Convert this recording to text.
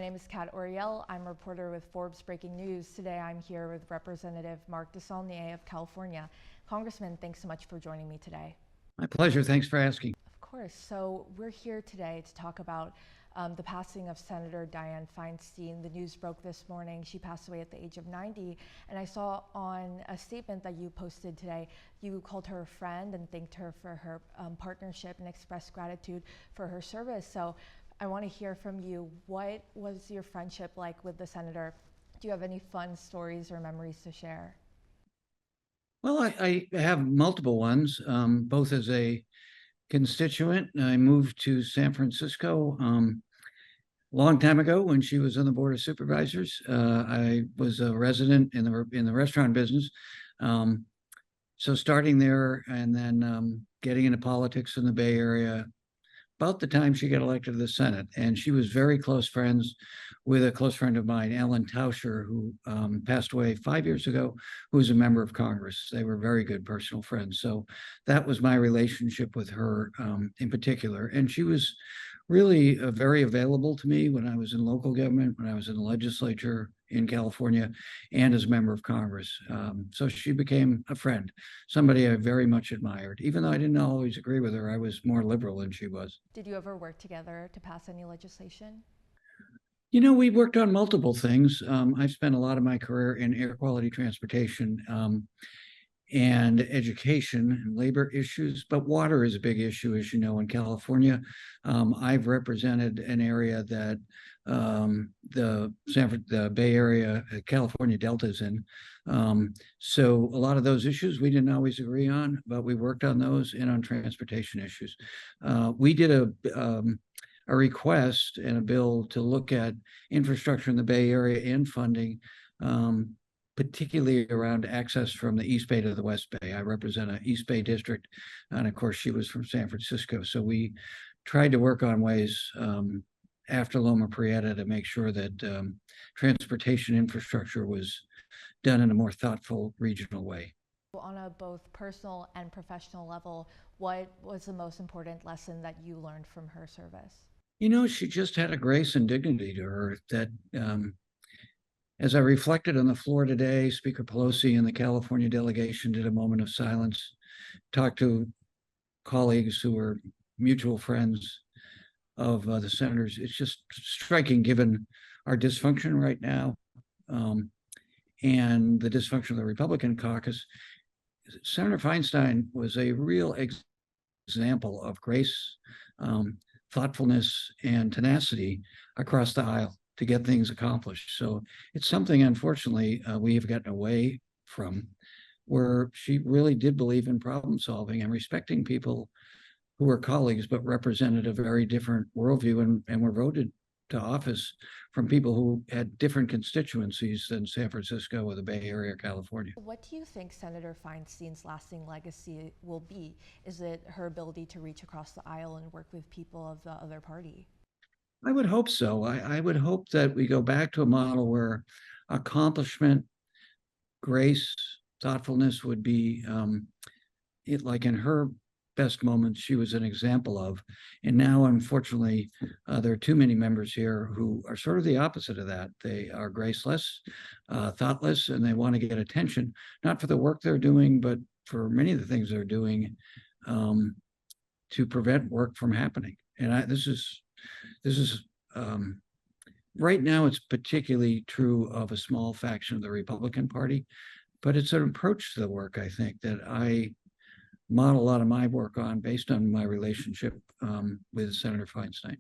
name is Cat Oriel. I'm a reporter with Forbes Breaking News. Today I'm here with Representative Mark DeSaulnier of California. Congressman, thanks so much for joining me today. My pleasure. Thanks for asking. Of course. So we're here today to talk about the passing of Senator Dianne Feinstein. The news broke this morning. She passed away at the age of 90. And I saw on a statement that you posted today, you called her a friend and thanked her for her partnership and expressed gratitude for her service. So I want to hear from you. What was your friendship like with the senator? Do you have any fun stories or memories to share? Well, I have multiple ones, both as a constituent. I moved to San Francisco a long time ago when she was on the Board of Supervisors. I was a resident in the restaurant business. So starting there and then getting into politics in the Bay Area about the time she got elected to the Senate. And she was very close friends with a close friend of mine, Alan Tauscher, who passed away 5 years ago, who was a member of Congress. They were very good personal friends. So that was my relationship with her in particular. And she was really very available to me when I was in local government, when I was in the legislature in California, and as a member of Congress. So she became a friend, somebody I very much admired. Even though I didn't always agree with her, I was more liberal than she was. Did you ever work together to pass any legislation? You know, we worked on multiple things. I've spent a lot of my career in air quality transportation and education and labor issues, but water is a big issue, as you know, in California. I've represented an area that the Bay Area, California Delta is in. So a lot of those issues we didn't always agree on, but we worked on those and on transportation issues. We did a request and a bill to look at infrastructure in the Bay Area and funding, particularly around access from the East Bay to the West Bay. I represent an East Bay district, and of course, she was from San Francisco. So we tried to work on ways after Loma Prieta to make sure that transportation infrastructure was done in a more thoughtful regional way. On a both personal and professional level, what was the most important lesson that you learned from her service? You know, she just had a grace and dignity to her that as I reflected on the floor today, Speaker Pelosi and the California delegation did a moment of silence, talked to colleagues who were mutual friends of the senators. It's just striking given our dysfunction right now and the dysfunction of the Republican caucus. Senator Feinstein was a real example of grace, thoughtfulness, and tenacity across the aisle to get things accomplished. So it's something, unfortunately, we have gotten away from, where she really did believe in problem solving and respecting people who were colleagues but represented a very different worldview and were voted to office from people who had different constituencies than San Francisco or the Bay Area or California. What do you think Senator Feinstein's lasting legacy will be? Is it her ability to reach across the aisle and work with people of the other party? I would hope so. I would hope that we go back to a model where accomplishment, grace, thoughtfulness would be it, like in her best moments, she was an example of. And now, unfortunately, there are too many members here who are sort of the opposite of that. They are graceless, thoughtless, and they want to get attention, not for the work they're doing, but for many of the things they're doing to prevent work from happening. And this is right now, it's particularly true of a small faction of the Republican Party, but it's an approach to the work, I think, that I model a lot of my work on based on my relationship with Senator Feinstein.